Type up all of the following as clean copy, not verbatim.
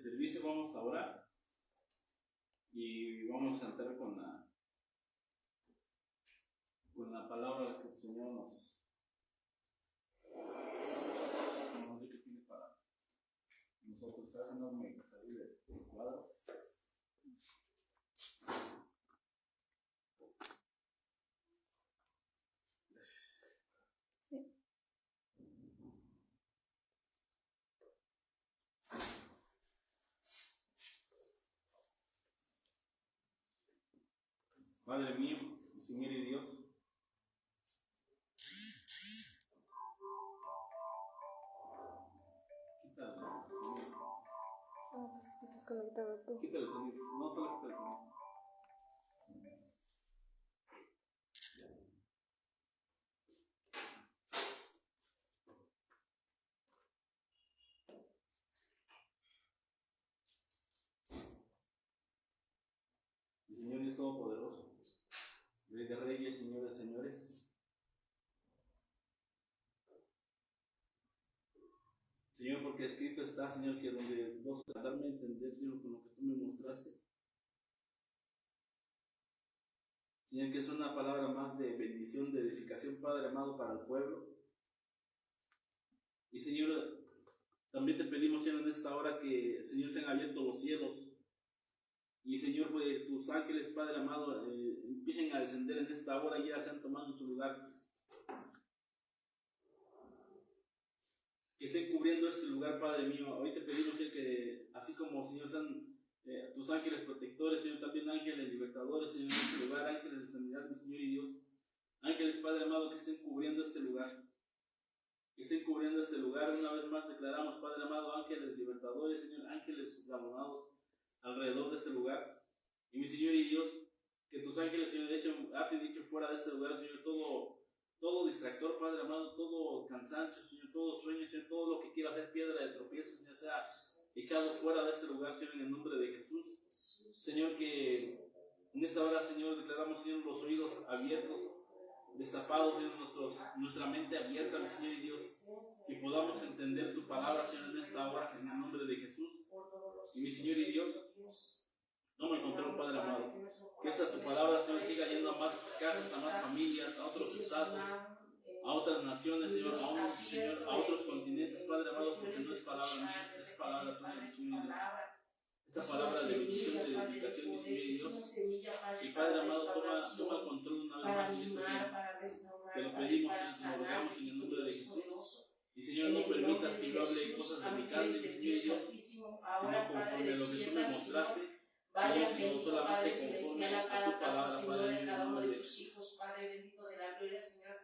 servicio vamos a orar y vamos a entrar con la palabra que el Señor nos dice que tiene para nosotros. Déjanos salir del cuadro. Gracias. Sí. Padre mío, Señor y Dios, quítale. Pues te estás conectado tú. Quítale el sonido, no solo quítale el sonido. El Señor es todopoderoso, Rey de reyes, Señor de señores. Señor, porque escrito está, Señor, que donde vos darme a entender, Señor, con lo que tú me mostraste. Señor, que es una palabra más de bendición, de edificación, Padre amado, para el pueblo. Y Señor, también te pedimos, Señor, en esta hora que, Señor, sean abiertos los cielos. Y Señor, pues tus ángeles, Padre amado, empiecen a descender en esta hora y ya se han tomado su lugar. Que estén cubriendo este lugar, Padre mío. Hoy te pedimos, Señor, que así como, Señor, sean tus ángeles protectores, Señor, también ángeles libertadores, Señor, en este lugar, ángeles de sanidad, mi Señor y Dios. Ángeles, Padre amado, que estén cubriendo este lugar. Que estén cubriendo este lugar. Una vez más declaramos, Padre amado, ángeles libertadores, Señor, ángeles galardonados alrededor de este lugar. Y mi Señor y Dios, que tus ángeles, Señor, hayan dicho fuera de este lugar, Señor, todo distractor, Padre amado, todo cansancio, Señor, todo sueño, Señor, todo lo que quiera hacer piedra de tropiezo, Señor, sea echado fuera de este lugar, Señor, en el nombre de Jesús. Señor, que en esta hora, Señor, declaramos, Señor, los oídos abiertos, destapados, Señor, nuestra mente abierta, mi Señor y Dios, que podamos entender tu palabra, Señor, en esta hora, en el nombre de Jesús. Y mi Señor y Dios, toma el control, Padre amado. Que esta tu palabra, Señor, siga yendo a más casas, a más familias, a otros estados, a otras naciones, Señor, a otros continentes, Padre amado, porque no es palabra mía, es palabra tuya, mi Señor y Dios. Esta palabra de bendición, de edificación, mi Señor y Dios. Y Padre amado, toma el control una vez más en este tiempo. Te lo pedimos, Señor, te lo rogamos en el nombre de Jesús. Y Señor, no permitas que yo hable cosas de mi carne, mi Señor y Dios, sino conforme a lo que tú me mostraste. Vaya Señor, bendito Padre solamente celestial a conforme a cada tu casa, palabra, Señor, Padre de mío, en cada el uno nombre de de tus Jesús. hijos, Padre bendito de la gloria, Señor.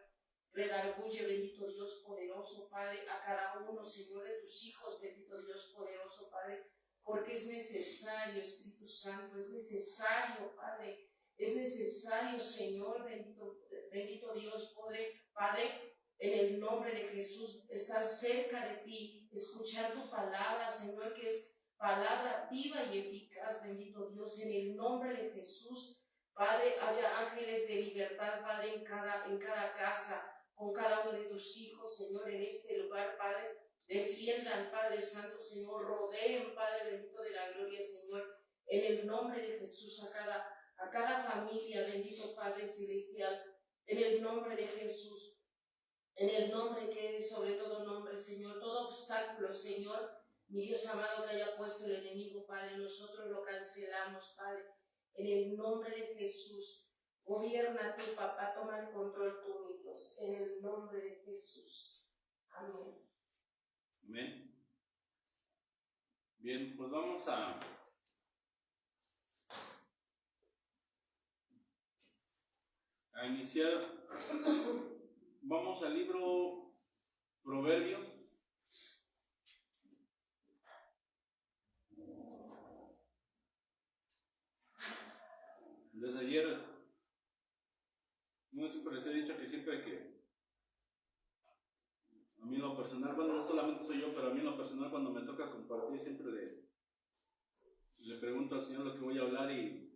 Redarguye, bendito Dios poderoso, Padre, a cada uno, Señor, de tus hijos, bendito Dios poderoso, Padre, porque es necesario, Espíritu Santo, es necesario, Padre, es necesario, Señor, bendito Dios, Padre, en el nombre de Jesús, estar cerca de ti, escuchar tu palabra, Señor, que es palabra viva y eficaz, bendito Dios, en el nombre de Jesús. Padre, haya ángeles de libertad, Padre, en cada casa, con cada uno de tus hijos, Señor, en este lugar, Padre. Desciendan, Padre Santo, Señor, rodeen, Padre bendito de la gloria, Señor, en el nombre de Jesús, a cada familia, bendito Padre Celestial, en el nombre de Jesús, en el nombre que es sobre todo nombre, Señor, todo obstáculo, Señor, mi Dios amado, que haya puesto el enemigo, Padre, nosotros lo cancelamos, Padre, en el nombre de Jesús. Gobierna tú, papá, toma el control tú, mi Dios, en el nombre de Jesús. Amén. Amén. Bien, pues vamos a iniciar. Vamos al libro Proverbios. Desde ayer, no siempre les he dicho que siempre que a mí en lo personal, bueno, no solamente soy yo, pero a mí en lo personal cuando me toca compartir siempre le pregunto al Señor lo que voy a hablar y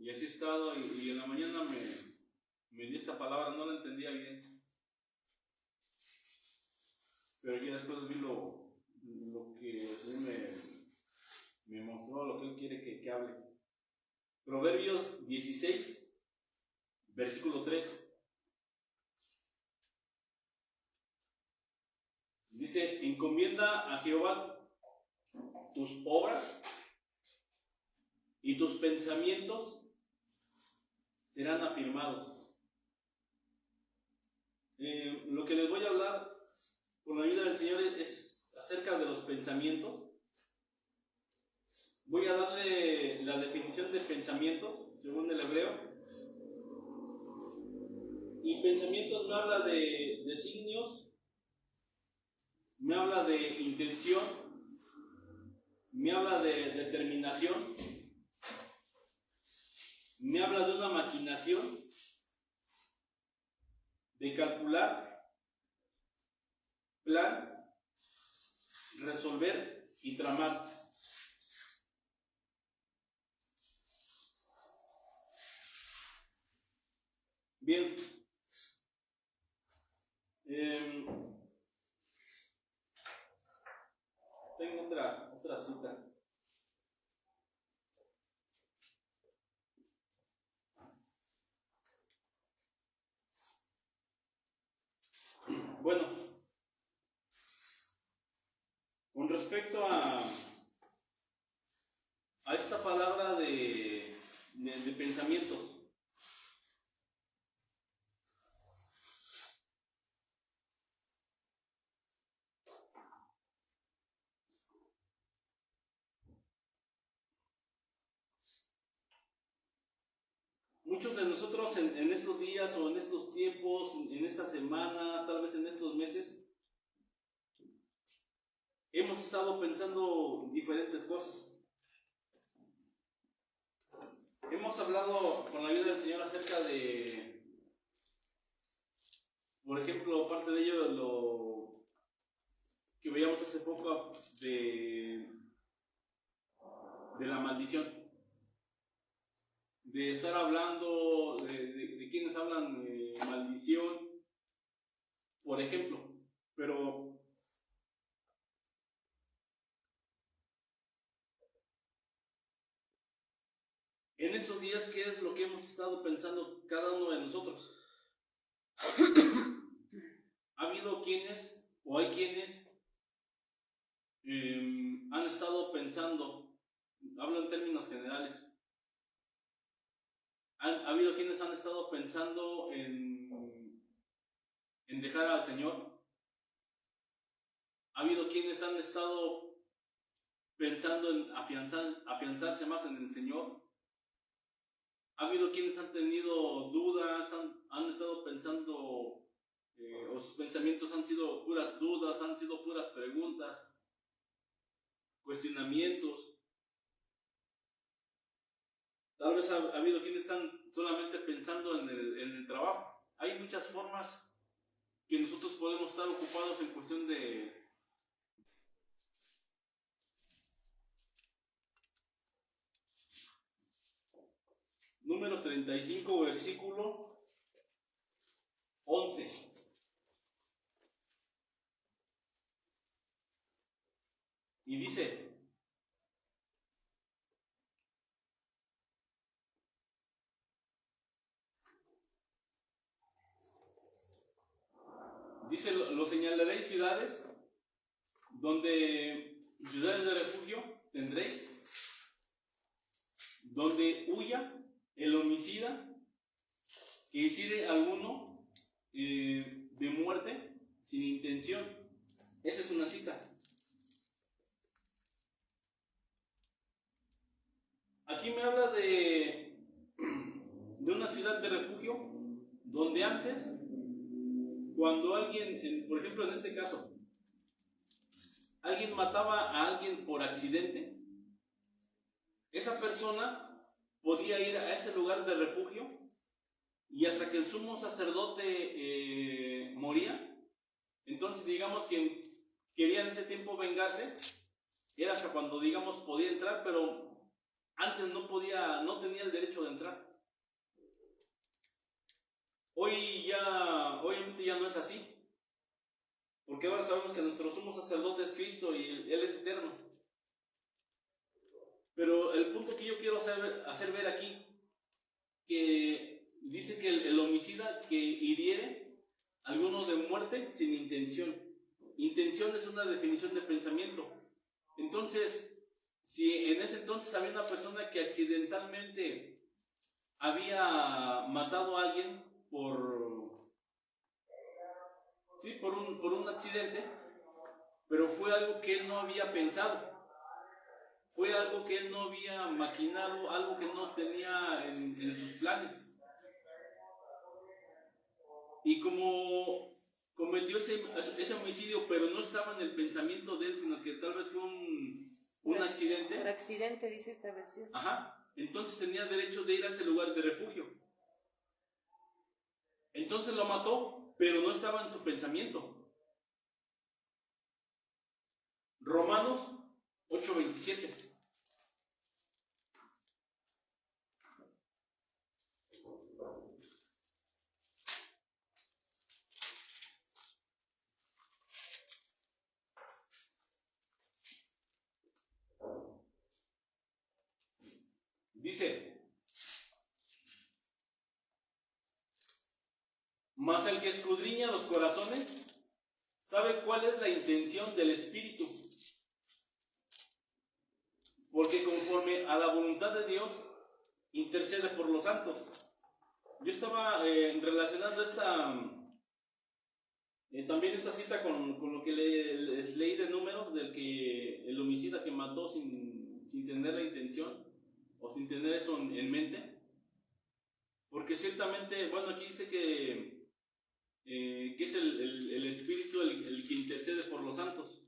así he estado y en la mañana me dio esta palabra, no la entendía bien, pero ya después vi lo lo que el Señor me mostró, lo que Él quiere que hable. Proverbios 16, versículo 3. Dice, encomienda a Jehová tus obras y tus pensamientos serán afirmados. Lo que les voy a hablar con la ayuda del Señor es acerca de los pensamientos. Voy a darle la definición de pensamientos según el hebreo. Y pensamientos me habla de designios, me habla de intención, me habla de determinación, me habla de una maquinación, de calcular, plan, resolver y tramar. Bien. Tengo otra cita. Bueno, con respecto a esta palabra de pensamientos, muchos de nosotros en estos días o en estos tiempos, en esta semana, tal vez en estos meses, hemos estado pensando diferentes cosas. Hemos hablado con la ayuda del Señor acerca de, por ejemplo, parte de ello, lo que veíamos hace poco de la maldición. De estar hablando de quienes hablan maldición, por ejemplo, pero en esos días, ¿qué es lo que hemos estado pensando cada uno de nosotros? Ha habido quienes, o hay quienes, han estado pensando, hablo en términos generales, ha habido quienes han estado pensando en dejar al Señor. Ha habido quienes han estado pensando en afianzarse más en el Señor. Ha habido quienes han tenido dudas, han estado pensando, o sus pensamientos han sido puras dudas, han sido puras preguntas, cuestionamientos. Tal vez ha habido quienes están solamente pensando en el trabajo. Hay muchas formas que nosotros podemos estar ocupados en cuestión de Números 35, versículo 11. Y dice, lo señalaréis ciudades, ciudades de refugio tendréis, donde huya el homicida, que hiciere alguno de muerte sin intención. Esa es una cita. Aquí me habla de una ciudad de refugio, donde antes, cuando alguien, por ejemplo en este caso, alguien mataba a alguien por accidente, esa persona podía ir a ese lugar de refugio y hasta que el sumo sacerdote moría. Entonces, digamos, quien quería en ese tiempo vengarse era hasta cuando, digamos, podía entrar, pero antes no tenía el derecho de entrar. Obviamente ya no es así. porque ahora sabemos que nuestro sumo sacerdote es Cristo y Él es eterno. Pero el punto que yo quiero hacer ver aquí, que dice que el homicida que hiriere a alguno de muerte sin intención. Intención es una definición de pensamiento. Entonces, si en ese entonces había una persona que accidentalmente había matado a alguien por un accidente, pero fue algo que él no había pensado, fue algo que él no había maquinado, algo que no tenía en sus planes. Y como cometió ese homicidio, pero no estaba en el pensamiento de él, sino que tal vez fue un accidente. Por accidente, dice esta versión. Ajá. Entonces tenía derecho de ir a ese lugar de refugio. Entonces lo mató, pero no estaba en su pensamiento. Romanos 8:27. Dice: mas el que escudriña los corazones sabe cuál es la intención del Espíritu, porque conforme a la voluntad de Dios intercede por los santos. Yo estaba relacionando también esta cita con lo que les leí de Números, del que el homicida que mató sin tener la intención o sin tener eso en mente, porque ciertamente, bueno, aquí dice que es el Espíritu el que intercede por los santos.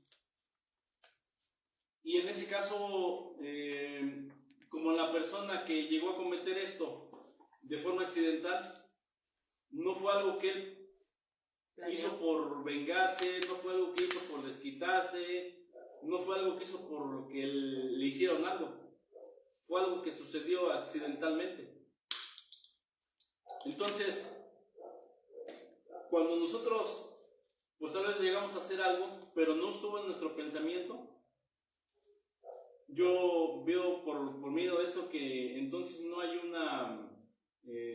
Y en ese caso, como la persona que llegó a cometer esto de forma accidental, no fue algo que él hizo por vengarse, no fue algo que hizo por desquitarse, no fue algo que hizo por que le hicieron algo, fue algo que sucedió accidentalmente. Entonces, cuando nosotros, pues tal vez llegamos a hacer algo, pero no estuvo en nuestro pensamiento, yo veo por medio de esto que entonces no hay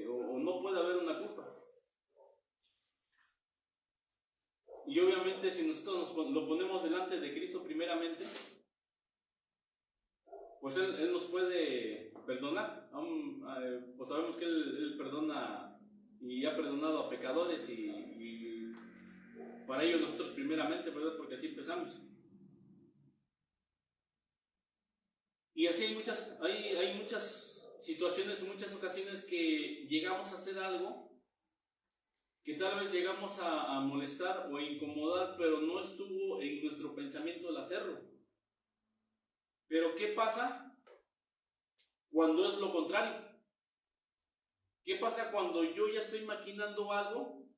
o no puede haber una culpa. Y obviamente si nosotros lo ponemos delante de Cristo primeramente, pues Él nos puede perdonar. Pues sabemos que Él perdona y ha perdonado a pecadores y para ello nosotros primeramente, ¿verdad? Porque así empezamos. Y así hay muchas situaciones, muchas ocasiones que llegamos a hacer algo que tal vez llegamos a molestar o a incomodar, pero no estuvo en nuestro pensamiento el hacerlo. Pero ¿qué pasa cuando es lo contrario? ¿Qué pasa cuando yo ya estoy maquinando algo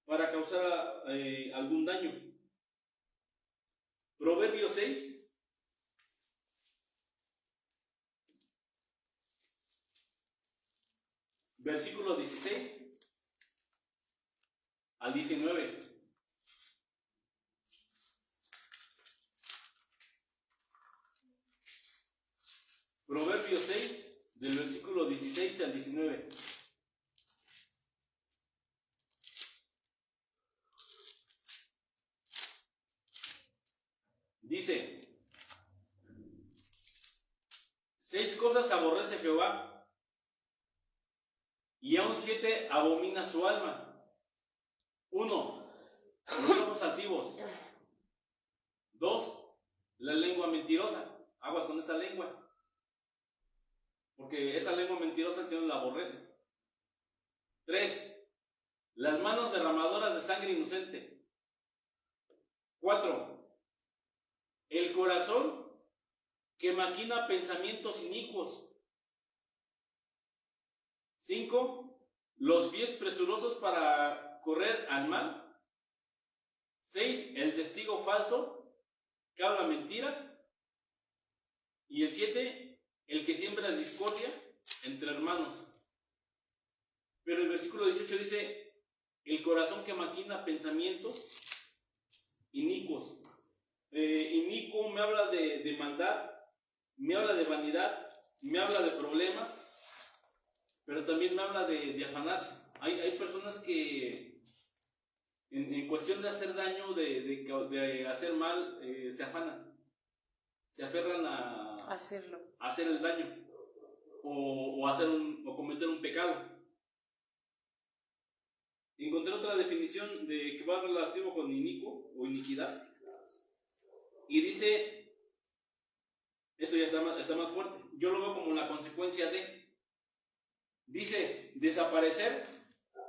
para causar algún daño? Proverbios 6. Versículo 16 al 19. Proverbios 6, del versículo 16 al 19. Dice: 6 cosas aborrece Jehová, y aún 7 abomina su alma. 1. Los ojos altivos. 2. La lengua mentirosa. Aguas con esa lengua, porque esa lengua mentirosa el Señor la aborrece. 3. Las manos derramadoras de sangre inocente. 4. El corazón que maquina pensamientos inicuos. 5. Los pies presurosos para correr al mal. 6. El testigo falso que habla mentiras. Y el 7. El que siembra discordia entre hermanos. Pero el versículo 18 dice: el corazón que maquina pensamientos inicuos. Inicuo me habla de maldad, me habla de vanidad, me habla de problemas, pero también me habla de afanarse. Hay personas que en cuestión de hacer daño, de hacer mal, se afanan, se aferran a hacer el daño o cometer un pecado. Encontré otra definición de que va relativo con inicuo o iniquidad y dice, esto ya está más fuerte, yo lo veo como la consecuencia dice desaparecer,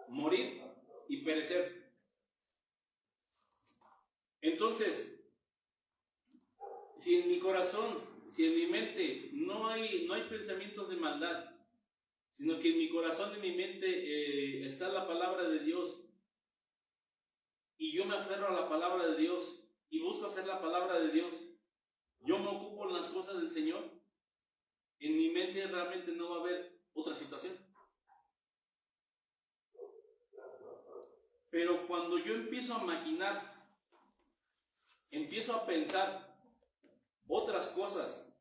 morir y perecer. Entonces, si en mi corazón, si en mi mente no hay pensamientos de maldad, sino que en mi corazón y en mi mente está la palabra de Dios, y yo me aferro a la palabra de Dios y busco hacer la palabra de Dios, yo me ocupo en las cosas del Señor, en mi mente realmente no va a haber otra situación. Pero cuando yo empiezo a maquinar, empiezo a pensar otras cosas,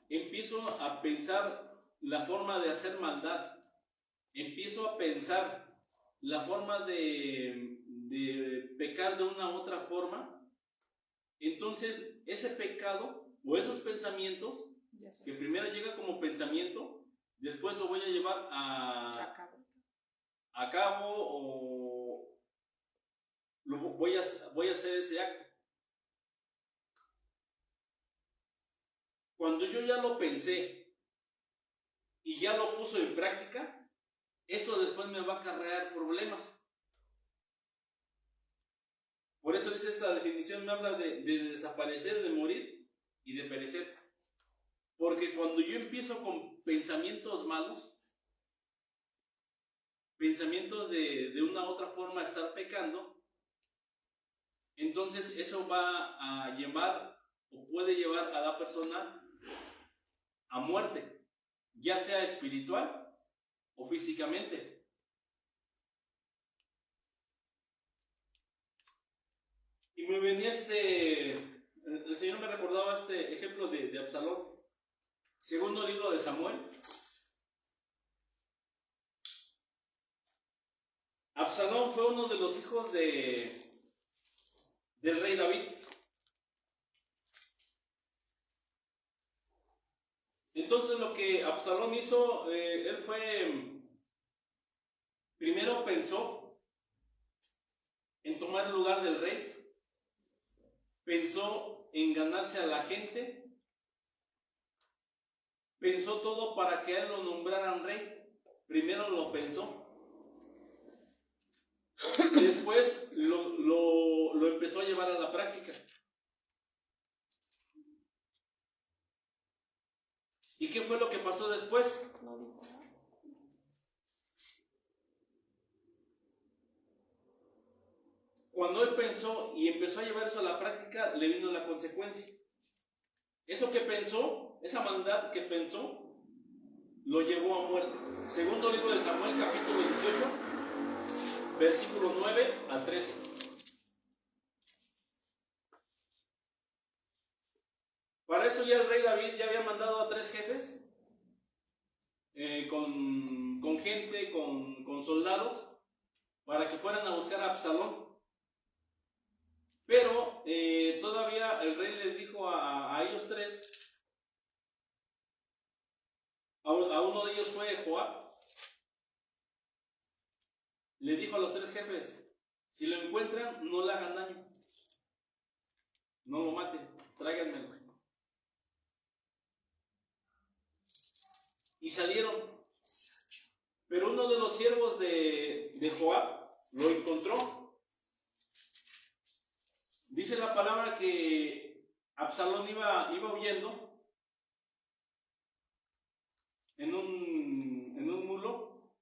empiezo a pensar la forma de hacer maldad, empiezo a pensar la forma de pecar de una u otra forma, entonces ese pecado o esos pensamientos, que primero llega como pensamiento, después lo voy a llevar a cabo o voy a hacer ese acto. Cuando yo ya lo pensé y ya lo puso en práctica, esto después me va a acarrear problemas. Por eso dice esta definición, me habla de desaparecer, de morir y de perecer. Porque cuando yo empiezo con pensamientos malos, pensamientos de una u otra forma estar pecando, entonces eso va a llevar o puede llevar a la persona a muerte, ya sea espiritual o físicamente. Y me venía el Señor me recordaba este ejemplo de Absalón. Segundo libro de Samuel. Absalón fue uno de los hijos del rey David. Entonces lo que Absalón hizo, él primero pensó en tomar el lugar del rey, pensó en ganarse a la gente, pensó todo para que a él lo nombraran rey. Primero lo pensó, después lo empezó a llevar a la práctica. ¿Y qué fue lo que pasó después? Cuando él pensó y empezó a llevar eso a la práctica, le vino la consecuencia. Eso que pensó, esa maldad que pensó, lo llevó a muerte. Segundo libro de Samuel, capítulo 18, versículo 9 al 13. Para eso ya el rey David ya había mandado a 3 jefes, con gente, con soldados, para que fueran a buscar a Absalón. Pero todavía el rey les dijo a ellos 3, a uno de ellos fue Joab, le dijo a los 3 jefes, si lo encuentran, no le hagan daño, no lo maten, tráiganmelo. Y salieron, pero uno de los siervos de Joab lo encontró. Dice la palabra que Absalón iba huyendo en un mulo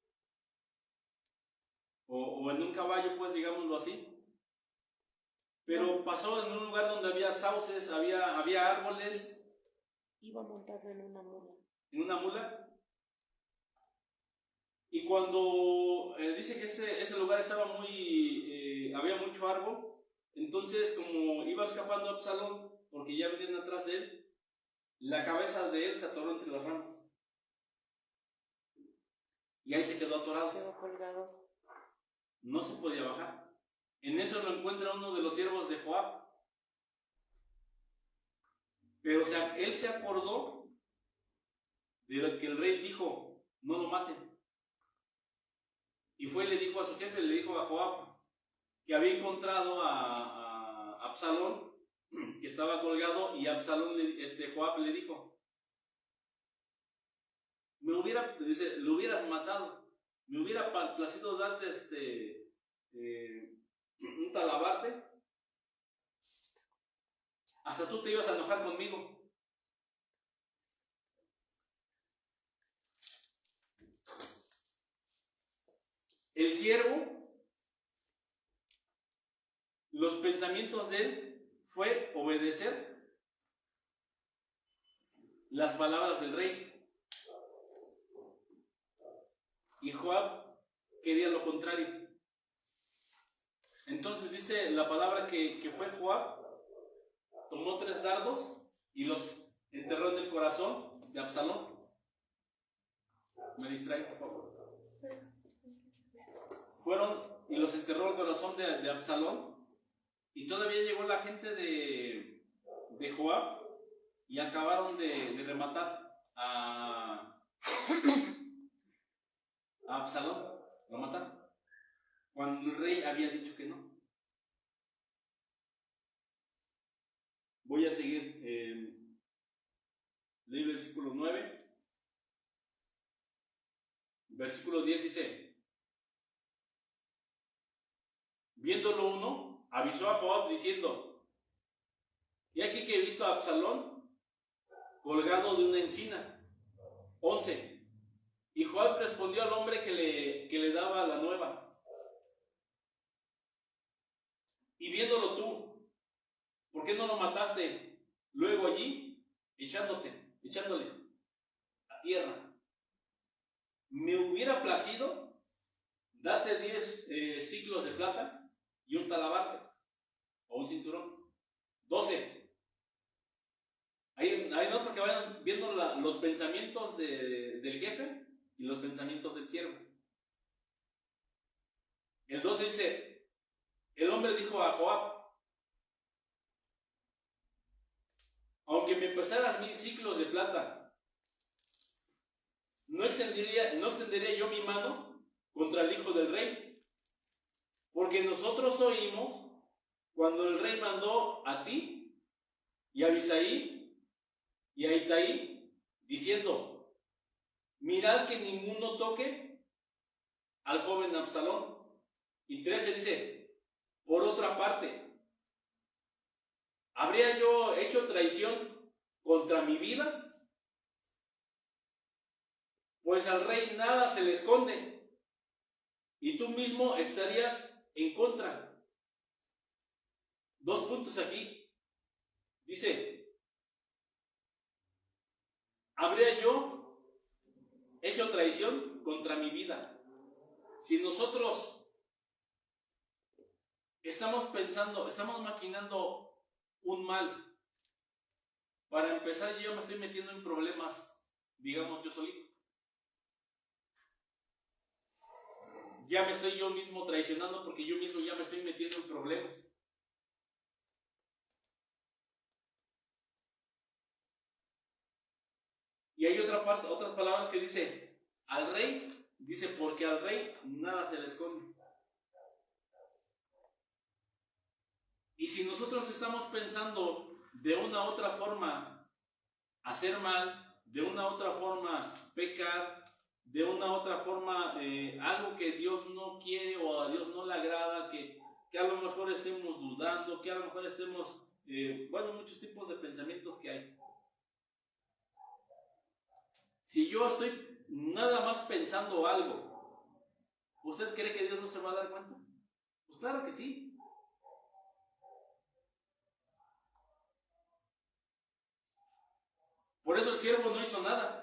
o en un caballo, pues digámoslo así. Pero pasó en un lugar donde había sauces, había árboles. Iba montado en una mula. ¿En una mula? Y cuando dice que ese lugar estaba había mucho árbol, Entonces, como iba escapando Absalón, porque ya venían atrás de él, la cabeza de él se atoró entre las ramas. Y ahí se quedó atorado. Quedó colgado. No se podía bajar. En eso lo encuentra uno de los siervos de Joab. Pero él se acordó de lo que el rey dijo: no lo maten. Y fue y le dijo a su jefe, le dijo a Joab, que había encontrado a Absalón, que estaba colgado, y Absalón, Joab le dijo: lo hubieras matado, me hubiera placido darte un talabarte, hasta tú te ibas a enojar conmigo. El siervo, los pensamientos de él fue obedecer las palabras del rey. Y Joab quería lo contrario. Entonces dice la palabra que fue Joab, tomó 3 dardos y los enterró en el corazón de Absalón. Me distrae, por favor. Fueron y los enterró el corazón de Absalón, y todavía llegó la gente de Joab y acabaron de rematar a Absalón. Lo mataron cuando el rey había dicho que no. Voy a seguir. Leí el versículo 9. Versículo 10 dice: viéndolo uno, avisó a Joab diciendo: y aquí que he visto a Absalón colgado de una encina. 11. Y Joab respondió al hombre que le daba la nueva: y viéndolo tú, ¿por qué no lo mataste luego allí, echándole a tierra? Me hubiera placido darte 10 siclos de plata y un talabarte o un cinturón. 12. Ahí no es porque vayan viendo los pensamientos del jefe y los pensamientos del siervo. El 12 dice: el hombre dijo a Joab: aunque me pesaras 1000 siclos de plata, no extendería yo mi mano contra el hijo del rey, porque nosotros oímos cuando el rey mandó a ti y a Abisaí y a Itaí, diciendo: mirad que ninguno toque al joven Absalón. Y 13 dice: por otra parte, ¿habría yo hecho traición contra mi vida? Pues al rey nada se le esconde, y tú mismo estarías en contra. 2 puntos aquí. Dice: ¿habría yo hecho traición contra mi vida? Si nosotros estamos pensando, estamos maquinando un mal, para empezar yo me estoy metiendo en problemas, digamos yo solito. Ya me estoy yo mismo traicionando, porque yo mismo ya me estoy metiendo en problemas. Y hay otras palabras que dice: al rey, dice, porque al rey nada se le esconde. Y si nosotros estamos pensando de una u otra forma hacer mal, de una u otra forma pecar, de una u otra forma algo que Dios no quiere o a Dios no le agrada, que a lo mejor estemos dudando, que a lo mejor estemos, muchos tipos de pensamientos que hay. Si yo estoy nada más pensando algo, ¿usted cree que Dios no se va a dar cuenta? Pues claro que sí. Por eso el siervo no hizo nada.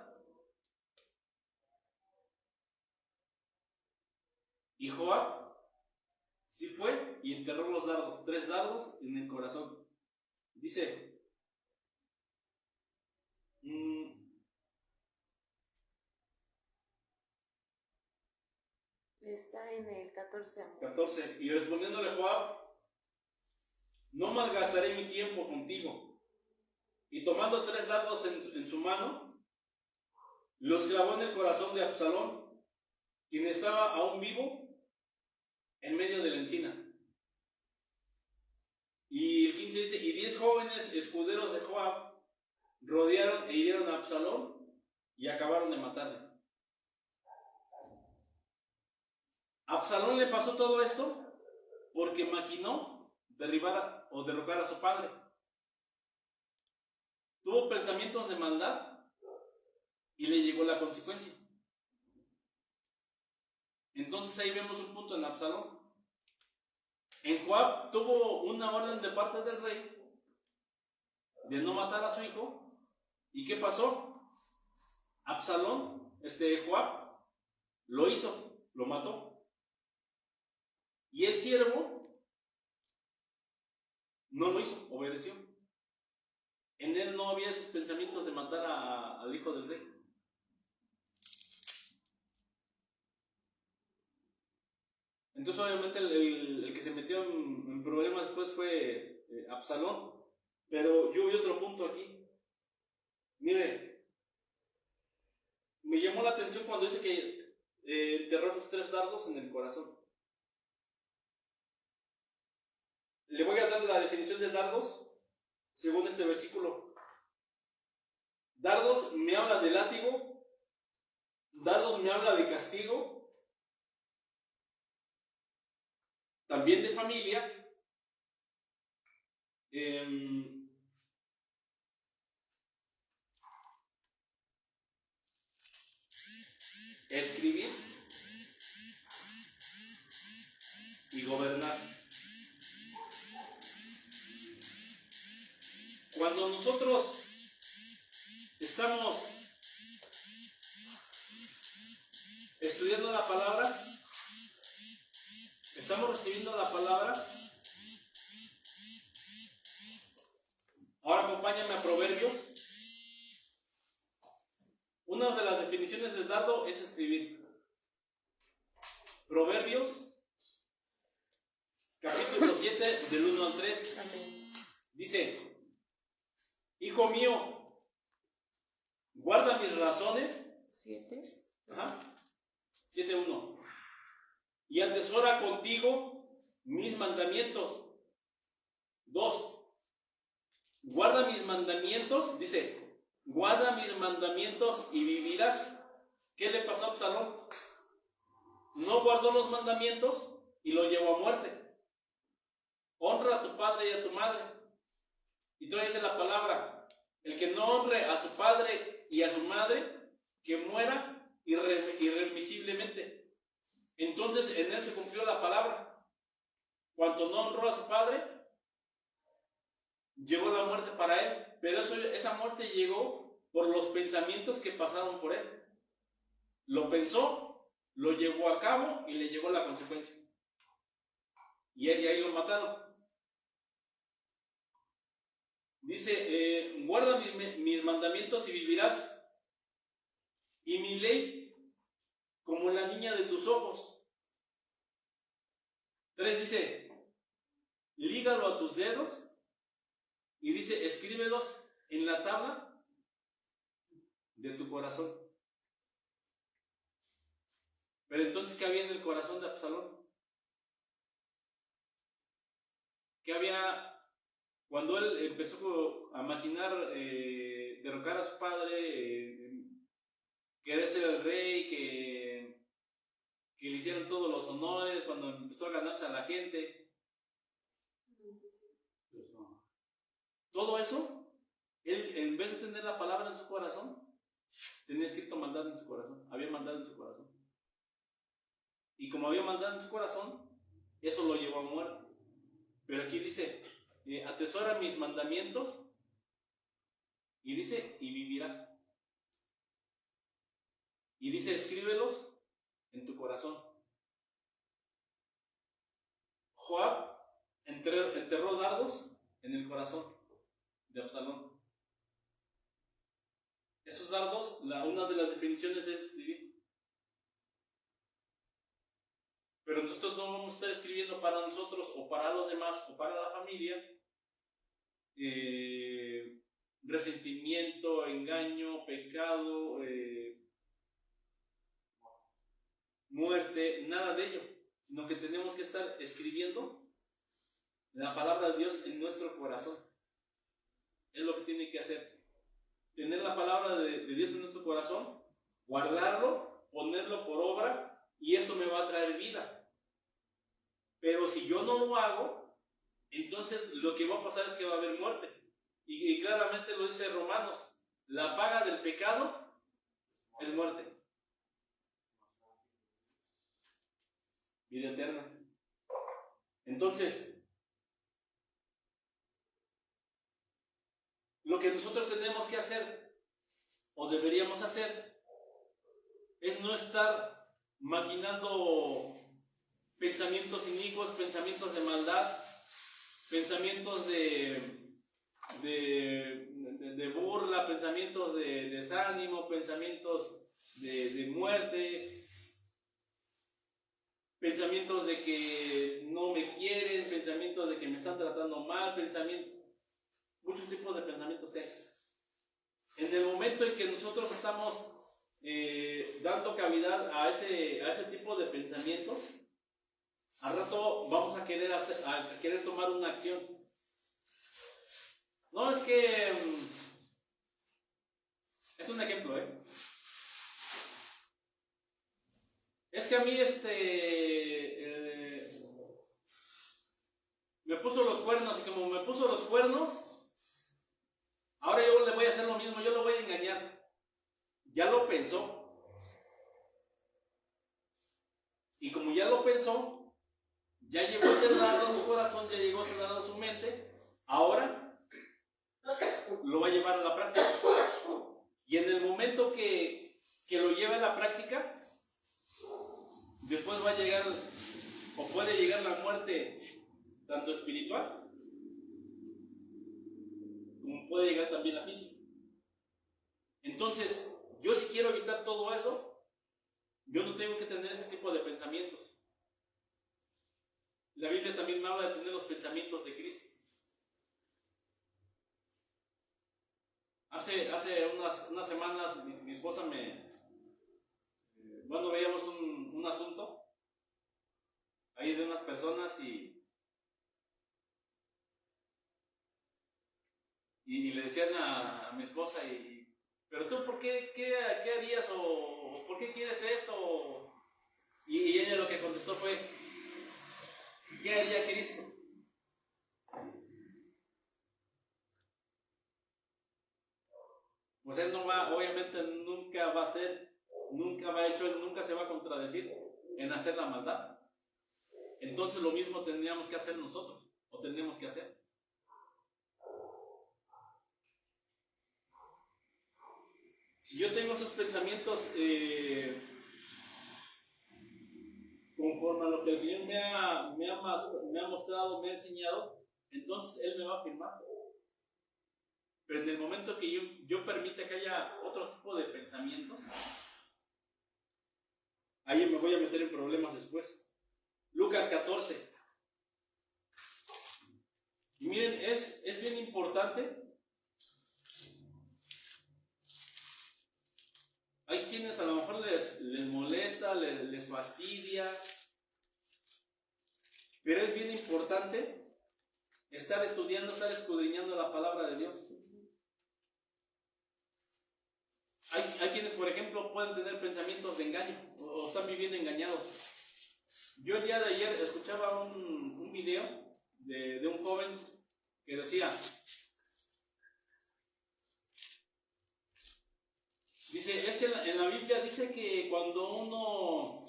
Y Joab sí fue y enterró los dardos, 3 dardos en el corazón. Dice, Está en el 14. 14, y respondiéndole Joab, no malgastaré mi tiempo contigo. Y tomando 3 dardos en su mano, los clavó en el corazón de Absalón, quien estaba aún vivo en medio de la encina. Y el 15 dice, y 10 jóvenes escuderos de Joab rodearon e hirieron a Absalón y acabaron de matarle. Absalón le pasó todo esto porque maquinó derribar o derrocar a su padre. Tuvo pensamientos de maldad y le llegó la consecuencia. Entonces ahí vemos un punto en Absalón. En Joab tuvo una orden de parte del rey de no matar a su hijo. ¿Y qué pasó? Absalón, Joab, lo hizo, lo mató. Y el siervo no lo hizo, obedeció. En él no había esos pensamientos de matar al hijo del rey. Entonces obviamente el que se metió en problemas después fue Absalón. Pero yo vi otro punto aquí. Mire, me llamó la atención cuando dice que enterró sus 3 dardos en el corazón. Le voy a dar la definición de dardos según este versículo. Dardos me habla de látigo, dardos me habla de castigo, también de familia, escribir y gobernar. Cuando nosotros estamos estudiando la palabra, estamos recibiendo la palabra. Ahora acompáñame a Proverbios. Una de las definiciones del dardo es escribir. Proverbios, capítulo 7, del 1 al 3. Amén. Dice, hijo mío, guarda mis razones. 7:1. Y atesora contigo mis mandamientos. 2. Guarda mis mandamientos, dice, guarda mis mandamientos y vivirás. ¿Qué le pasó a Absalón? No guardó los mandamientos y lo llevó a muerte. Honra a tu padre y a tu madre. Y todavía dice la palabra, el que no honre a su padre y a su madre, que muera irremisiblemente. Entonces en él se cumplió la palabra. Cuanto no honró a su padre, llegó la muerte para él. Pero esa muerte llegó por los pensamientos que pasaron por él. Lo pensó, lo llevó a cabo y le llegó la consecuencia. Y ahí lo mataron. Dice, guarda mis mandamientos y vivirás. Y mi ley como la niña de tus ojos. 3 dice, lígalo a tus dedos. Y dice, escríbelos en la tabla de tu corazón. Pero entonces, ¿qué había en el corazón de Absalón? ¿Qué había cuando él empezó a maquinar derrocar a su padre, querer ser el rey, que le hicieron todos los honores, cuando empezó a ganarse a la gente? Todo eso, él en vez de tener la palabra en su corazón, tenía escrito maldad en su corazón, había maldad en su corazón. Y como había maldad en su corazón, eso lo llevó a muerte. Pero aquí dice, atesora mis mandamientos, y dice, y vivirás. Y dice, escríbelos en tu corazón. Joab enterró dardos en el corazón de Absalón. Esos dardos, una de las definiciones es escribir. Pero nosotros no vamos a estar escribiendo para nosotros o para los demás o para la familia resentimiento, engaño, pecado, muerte, nada de ello, sino que tenemos que estar escribiendo la palabra de Dios en nuestro corazón. Es lo que tiene que hacer. Tener la palabra de Dios en nuestro corazón, guardarlo, ponerlo por obra, y esto me va a traer vida. Pero si yo no lo hago, entonces lo que va a pasar es que va a haber muerte. Y claramente lo dice Romanos, la paga del pecado es muerte. Vida eterna. Entonces, lo que nosotros tenemos que hacer, o deberíamos hacer, es no estar maquinando pensamientos inicuos, pensamientos de maldad, pensamientos de burla, pensamientos de desánimo, pensamientos de muerte, pensamientos de que no me quieren, pensamientos de que me están tratando mal, muchos tipos de pensamientos que hay. En el momento en que nosotros estamos dando cavidad a ese tipo de pensamientos, al rato vamos a querer tomar una acción. No, es que es un ejemplo, es que a mí me puso los cuernos, y como me puso los cuernos, ahora yo le voy a hacer lo mismo, yo lo voy a engañar. Ya lo pensó, y como ya lo pensó, ya llegó ese dardo a su corazón, ya llegó ese dardo a su mente, ahora lo va a llevar a la práctica. Y en el momento que lo lleve a la práctica, después va a llegar, o puede llegar la muerte, tanto espiritual, como puede llegar también la física. Entonces, yo si quiero evitar todo eso, yo no tengo que tener ese tipo de pensamientos. La Biblia también me habla de tener los pensamientos de Cristo. Hace unas semanas mi esposa veíamos un asunto ahí de unas personas y le decían a mi esposa, pero tú, ¿por qué harías o por qué quieres esto? Y ella lo que contestó fue, ¿qué haría Cristo? Pues él obviamente nunca va a ser, nunca se va a contradecir en hacer la maldad. Entonces lo mismo tendríamos que hacer nosotros, o tenemos que hacer. Si yo tengo esos pensamientos conforme a lo que el Señor me ha mostrado, me ha enseñado, entonces Él me va a afirmar. Pero en el momento que yo permita que haya otro tipo de pensamientos, ahí me voy a meter en problemas después. Lucas 14. Y miren, es bien importante. Hay quienes a lo mejor les molesta, les fastidia, pero es bien importante estar estudiando, estar escudriñando la palabra de Dios. Hay quienes, por ejemplo, pueden tener pensamientos de engaño o están viviendo engañados. Yo el día de ayer escuchaba un video de un joven que decía, dice, es que en la Biblia dice que cuando uno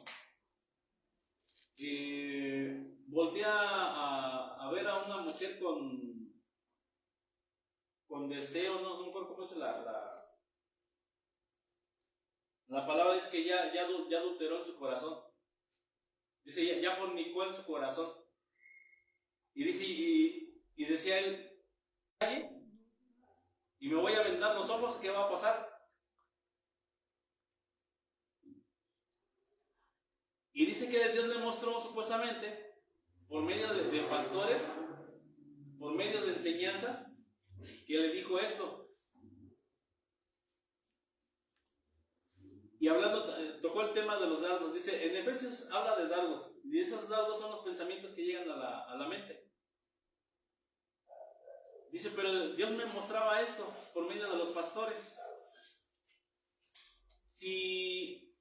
voltea a ver a una mujer con deseo, no me acuerdo cómo es la palabra, es que ya adulteró en su corazón. Dice, ya fornicó en su corazón. Y dice, y decía él, y me voy a vendar los ojos, ¿qué va a pasar? Y dice que Dios le mostró supuestamente, por medio de pastores, por medio de enseñanzas, que le dijo esto. Y hablando, tocó el tema de los dardos. Dice, en Efesios habla de dardos, y esos dardos son los pensamientos que llegan a la mente. Dice, pero Dios me mostraba esto por medio de los pastores. Si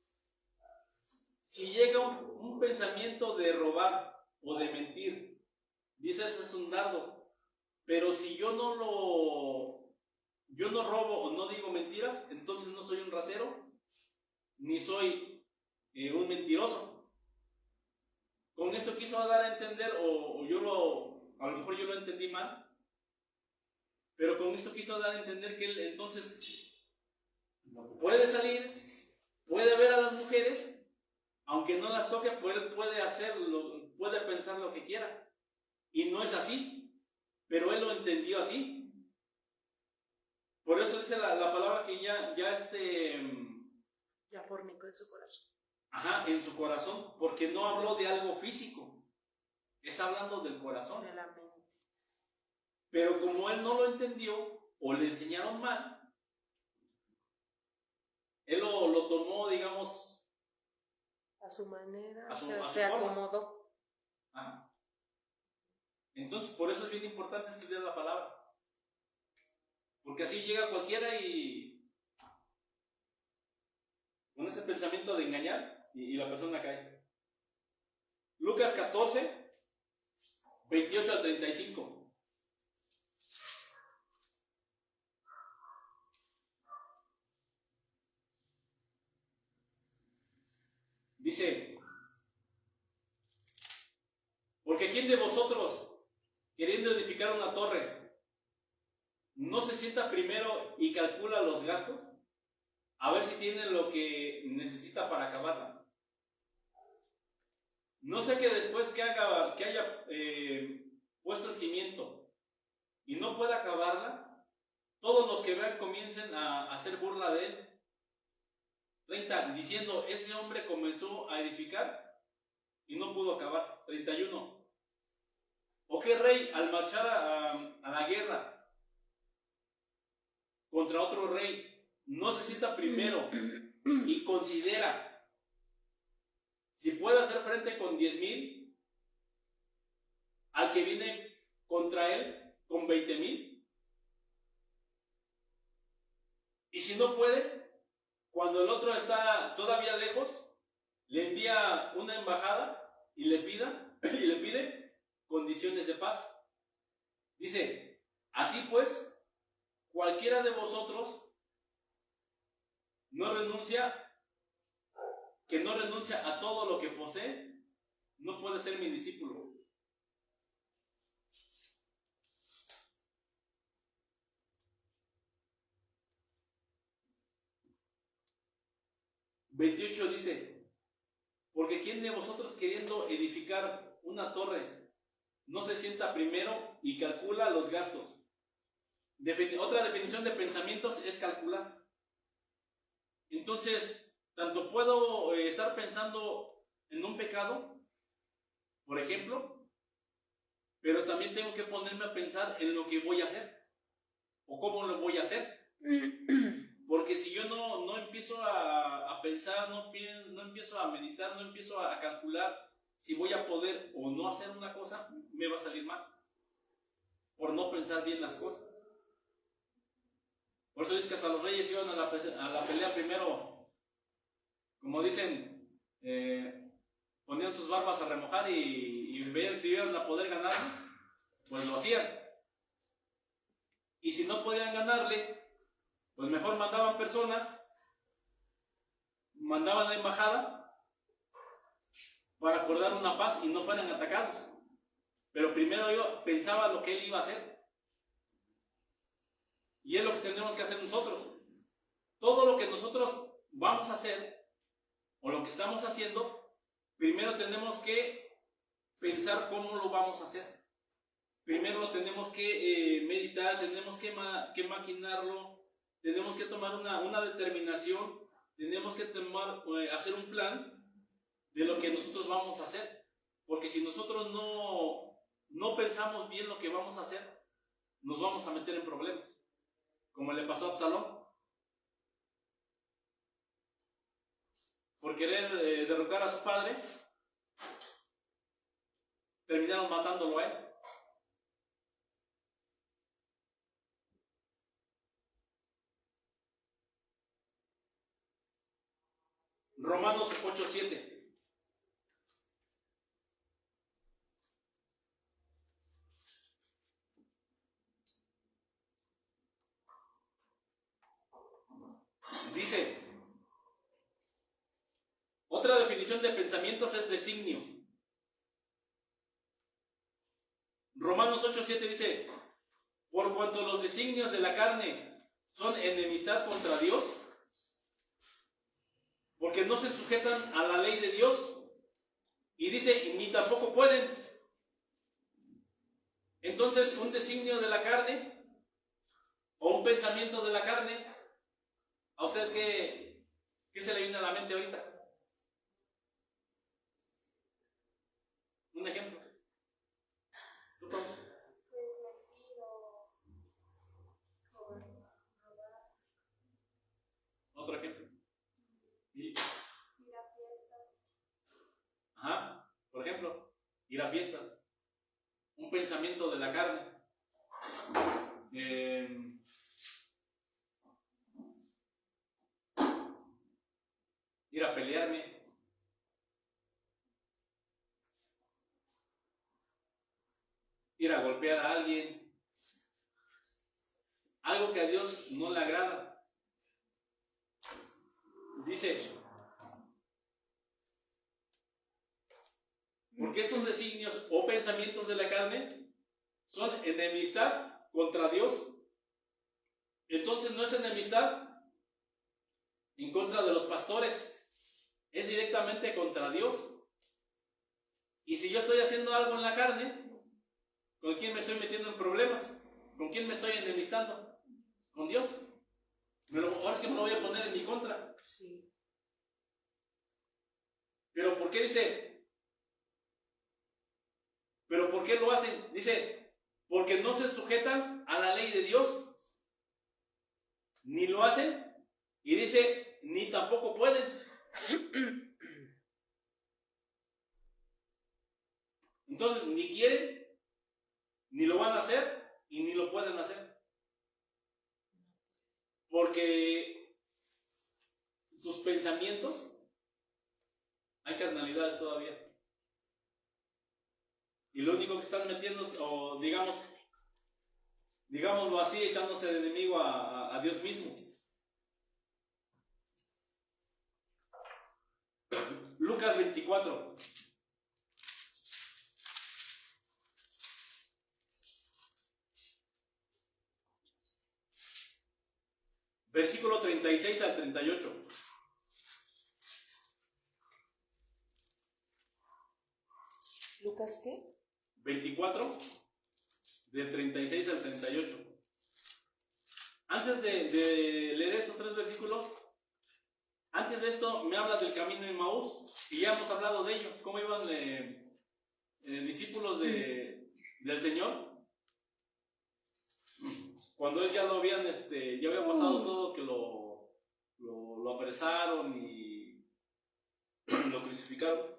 llega un pensamiento de robar o de mentir, dice, eso es un dardo. Pero si yo no robo o no digo mentiras, entonces no soy un ratero, ni soy un mentiroso. Con esto quiso dar a entender, a lo mejor yo lo entendí mal, pero con esto quiso dar a entender que él entonces puede salir, puede ver a las mujeres, aunque no las toque, pues él puede hacerlo, puede pensar lo que quiera. Y no es así, pero él lo entendió así. Por eso dice la palabra que ya fornicó en su corazón. Ajá, en su corazón, porque no habló de algo físico, está hablando del corazón. De la mente. Pero como él no lo entendió, o le enseñaron mal, él lo tomó, digamos, a su manera, a se su forma. acomodó. Ajá. Entonces, por eso es bien importante estudiar la palabra. Porque así llega cualquiera y con ese pensamiento de engañar y la persona cae. Lucas 14, 28 al 35. Dice, porque ¿quién de vosotros, queriendo edificar una torre, no se sienta primero y calcula los gastos? A ver si tiene lo que necesita para acabarla. No sé que después que haya puesto el cimiento y no pueda acabarla, todos los que vean comiencen a hacer burla de él. 30, diciendo, ese hombre comenzó a edificar y no pudo acabar. 31. ¿O qué rey al marchar a la guerra contra otro rey no se sienta primero y considera si puede hacer frente con 10,000 al que viene contra él con 20,000? Y si no puede, cuando el otro está todavía lejos, le envía una embajada y le pide condiciones de paz. Dice, así pues, cualquiera de vosotros que no renuncia a todo lo que posee, no puede ser mi discípulo. (28) dice, porque ¿quién de vosotros queriendo edificar una torre no se sienta primero y calcula los gastos? Otra definición de pensamientos es calcular. Entonces, tanto puedo estar pensando en un pecado, por ejemplo, pero también tengo que ponerme a pensar en lo que voy a hacer o cómo lo voy a hacer. Porque si yo no empiezo a pensar, no empiezo a meditar, no empiezo a calcular si voy a poder o no hacer una cosa, me va a salir mal. Por no pensar bien las cosas. Por eso es que hasta los reyes iban a la pelea primero, como dicen, ponían sus barbas a remojar y veían si iban a poder ganarle, pues lo hacían. Y si no podían ganarle, pues mejor mandaban personas, mandaban la embajada para acordar una paz y no fueran atacados. Pero primero pensaba lo que él iba a hacer. Y es lo que tenemos que hacer nosotros. Todo lo que nosotros vamos a hacer, o lo que estamos haciendo, primero tenemos que pensar cómo lo vamos a hacer. primero lo tenemos que meditar, tenemos que maquinarlo, tenemos que tomar una determinación, tenemos que hacer un plan de lo que nosotros vamos a hacer. Porque si nosotros no pensamos bien lo que vamos a hacer, nos vamos a meter en problemas. Como le pasó a Absalón. Por querer derrocar a su padre, terminaron matándolo a él. Romanos 8:7. Dice, otra definición de pensamientos es designio. Romanos 8:7 dice, por cuanto los designios de la carne son enemistad contra Dios, porque no se sujetan a la ley de Dios, y dice, ni tampoco pueden. Entonces, un designio de la carne, o un pensamiento de la carne, ¿a usted qué se le viene a la mente ahorita? Un ejemplo. ¿Tú, Pablo? Otro ejemplo. Ir a fiestas. Ajá, por ejemplo, ir a fiestas. Un pensamiento de la carne. Ir a pelearme. Ir a golpear a alguien. Algo que a Dios no le agrada. Dice, porque estos designios o pensamientos de la carne son enemistad contra Dios. Entonces no es enemistad en contra de los pastores, es directamente contra Dios. Y si yo estoy haciendo algo en la carne, ¿con quién me estoy metiendo en problemas? ¿Con quién me estoy enemistando? Con Dios. Ahora es que me lo voy a poner en mi contra. Sí. Pero ¿por qué dice? ¿Pero por qué lo hacen? Dice, porque no se sujetan a la ley de Dios. Ni lo hacen. Y dice, ni tampoco pueden. Entonces, ni quieren, ni lo van a hacer, y ni lo pueden hacer. Porque sus pensamientos, hay carnalidades todavía. Y lo único que están metiendo, o digámoslo así, echándose de enemigo a Dios mismo. Lucas 24. Versículo 36 al 38. ¿Lucas qué? 24, del 36 al 38. Antes de leer estos tres versículos, antes de esto me habla del camino de Emaús, y ya hemos hablado de ello, cómo iban discípulos del Señor. Cuando él ya lo habían, ya había pasado todo, que lo apresaron y lo crucificaron.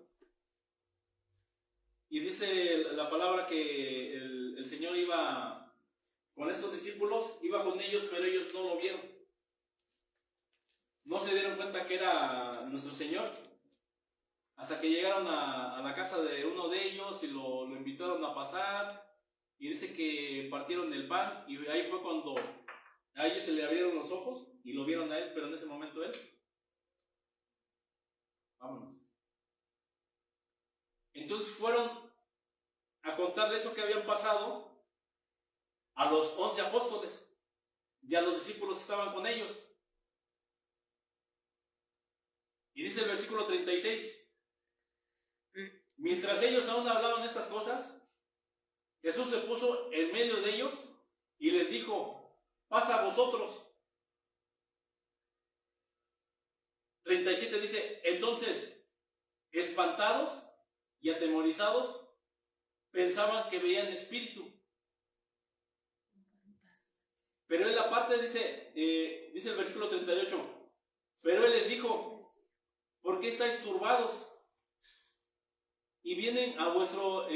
Y dice la palabra que el Señor iba con estos discípulos, iba con ellos, pero ellos no lo vieron. No se dieron cuenta que era nuestro Señor, hasta que llegaron a la casa de uno de ellos y lo invitaron a pasar. Y dice que partieron el pan, y ahí fue cuando a ellos se le abrieron los ojos y lo vieron a él, pero en ese momento él, vámonos. Entonces fueron a contarle eso que habían pasado a los 11 apóstoles y a los discípulos que estaban con ellos. Y dice el versículo 36, mientras ellos aún hablaban estas cosas, Jesús se puso en medio de ellos y les dijo: pasa a vosotros. 37 dice: entonces, espantados y atemorizados, pensaban que veían espíritu. Pero él aparte dice el versículo 38, pero él les dijo: ¿por qué estáis turbados? Y vienen a vuestro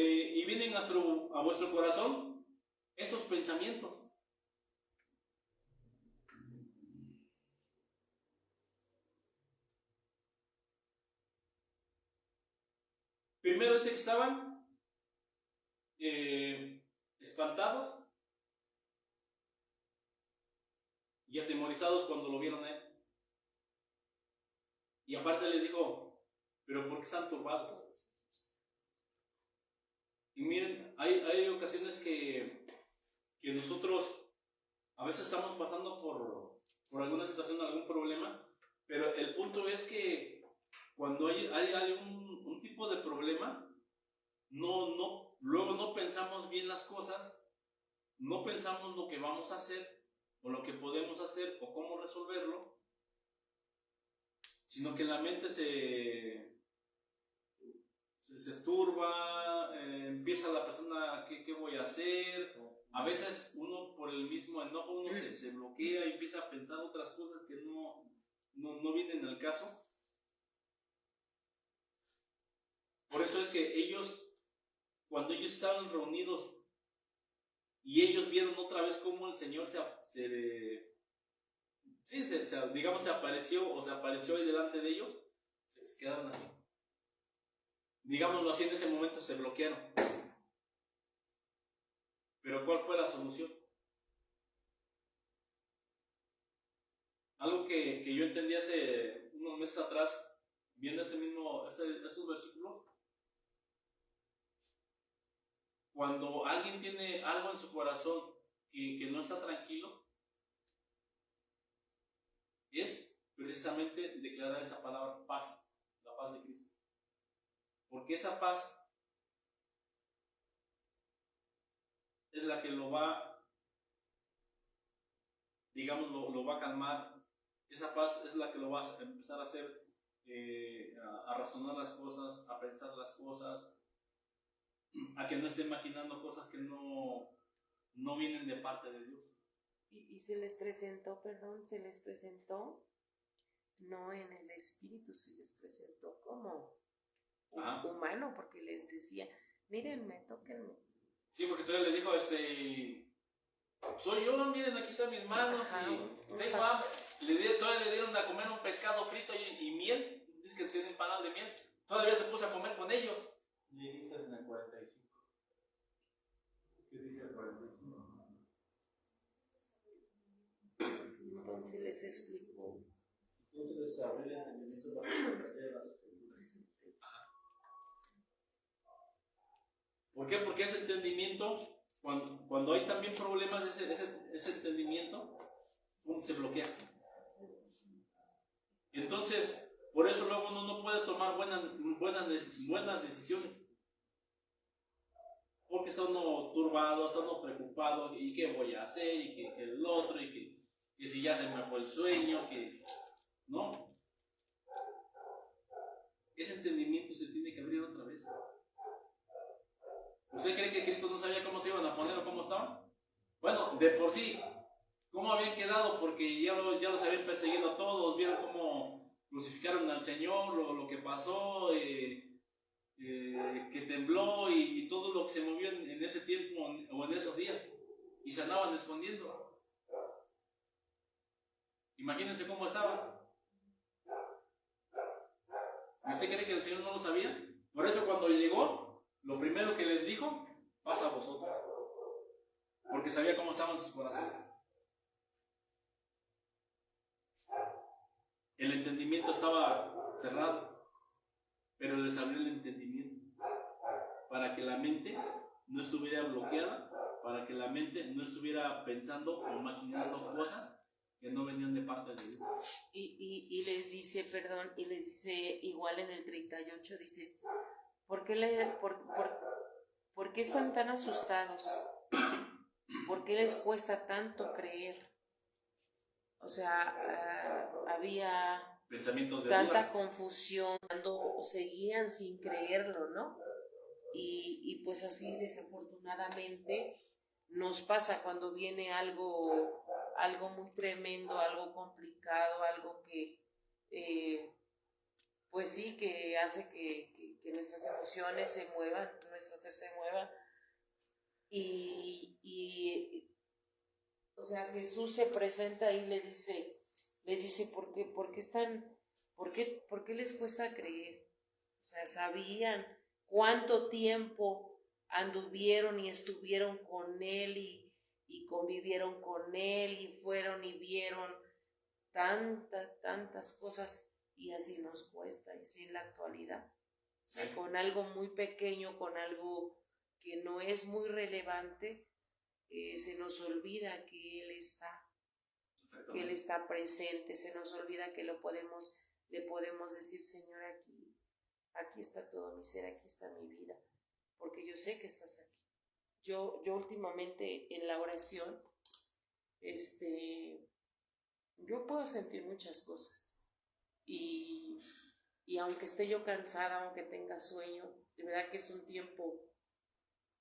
corazón estos pensamientos. Primero dice que estaban espantados y atemorizados cuando lo vieron a él. Y aparte les dijo: ¿pero por qué están turbados? Y miren, hay ocasiones que nosotros a veces estamos pasando por alguna situación, algún problema, pero el punto es que cuando hay un tipo de problema, luego no pensamos bien las cosas, no pensamos lo que vamos a hacer, o lo que podemos hacer, o cómo resolverlo, sino que la mente se turba, empieza la persona: ¿qué voy a hacer? A veces uno, por el mismo enojo, uno se bloquea y empieza a pensar otras cosas que no vienen al caso. Por eso es que ellos, cuando ellos estaban reunidos y ellos vieron otra vez cómo el Señor se apareció o se apareció ahí delante de ellos, se quedaron así. Digámoslo así, en ese momento se bloquearon. Pero ¿cuál fue la solución? Algo que yo entendí hace unos meses atrás, viendo esos versículos. Cuando alguien tiene algo en su corazón que no está tranquilo, es precisamente declarar esa palabra paz, la paz de Cristo. Porque esa paz es la que lo va, digamos, lo va a calmar. Esa paz es la que lo va a empezar a hacer, a razonar las cosas, a pensar las cosas, a que no esté maquinando cosas que no vienen de parte de Dios. Y se les presentó, no en el espíritu, se les presentó como humano, porque les decía: mírenme, tóquenme. Sí, porque todavía les dijo: soy yo, miren, aquí están mis manos. Y tengo hambre. Todavía le dieron a comer un pescado frito y miel. Dice que tienen empanadas de miel. Todavía se puso a comer con ellos. Y dice en el 45. ¿Qué dice el 45? Entonces les explicó. Entonces les abrió el entendimiento de las escrituras. ¿Por qué? Porque ese entendimiento, cuando hay también problemas, ese entendimiento se bloquea. Entonces, por eso luego uno no puede tomar buenas decisiones. Porque está uno turbado, está uno preocupado: ¿y qué voy a hacer? Y que el otro, y que si ya se me fue el sueño, que no. Ese entendimiento se tiene que abrir otra vez. ¿Usted cree que Cristo no sabía cómo se iban a poner o cómo estaban? Bueno, de por sí, cómo habían quedado, porque ya los habían perseguido a todos, vieron cómo crucificaron al Señor, lo que pasó, que tembló y todo lo que se movió en ese tiempo o en esos días, y se andaban escondiendo. Imagínense cómo estaban. ¿Usted cree que el Señor no lo sabía? Por eso cuando llegó, lo primero que les dijo: pasa a vosotros. Porque sabía cómo estaban sus corazones. El entendimiento estaba cerrado, pero les abrió el entendimiento para que la mente no estuviera bloqueada, para que la mente no estuviera pensando o maquinando cosas que no venían de parte de Dios. Y les dice, igual en el 38, dice: ¿por qué están tan asustados? ¿Por qué les cuesta tanto creer? O sea, había pensamientos de tanta duda. confusión cuando seguían sin creerlo, ¿no? Y pues así desafortunadamente nos pasa cuando viene algo muy tremendo, algo complicado, algo que pues sí, que hace que nuestras emociones se muevan, nuestro ser se mueva. O sea, Jesús se presenta y les dice, ¿por qué les cuesta creer? O sea, sabían cuánto tiempo anduvieron y estuvieron con Él y convivieron con Él y fueron y vieron tantas cosas, y así nos cuesta, y así en la actualidad. O sea, con algo muy pequeño, con algo que no es muy relevante, se nos olvida que Él está presente, se nos olvida que le podemos decir, Señor, aquí está todo mi ser, aquí está mi vida, porque yo sé que estás aquí. Yo últimamente en la oración, yo puedo sentir muchas cosas, y aunque esté yo cansada, aunque tenga sueño, de verdad que es un tiempo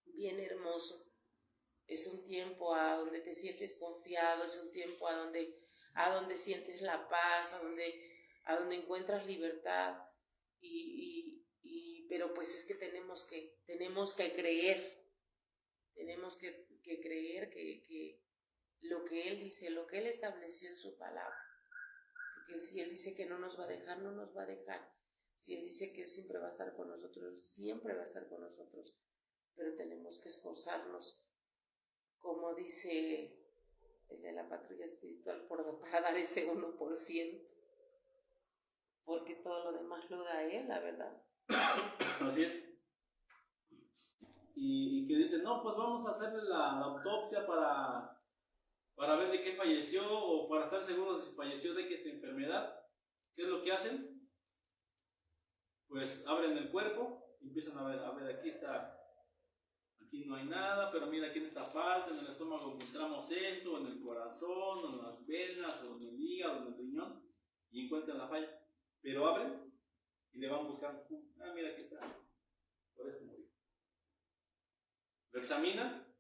bien hermoso. Es un tiempo a donde te sientes confiado, es un tiempo a donde sientes la paz, a donde encuentras libertad, pero pues es que tenemos que creer, tenemos que creer que lo que Él dice, lo que Él estableció en su palabra, porque si Él dice que no nos va a dejar, no nos va a dejar. Si Él dice que siempre va a estar con nosotros, siempre va a estar con nosotros, pero tenemos que esforzarnos, como dice el de la patrulla espiritual, para dar ese 1%, porque todo lo demás lo da Él, la verdad. Así es. Y que dicen, no, pues vamos a hacerle la autopsia para ver de qué falleció, o para estar seguros si falleció de qué es enfermedad. ¿Qué es lo que hacen? Pues abren el cuerpo y empiezan a ver, aquí no hay nada, pero mira, aquí en esta parte, en el estómago encontramos esto, en el corazón, o en las venas, o en el hígado, o en el riñón, y encuentran la falla. Pero abren y le van buscando. Mira, aquí está. Por este murió. Lo examinan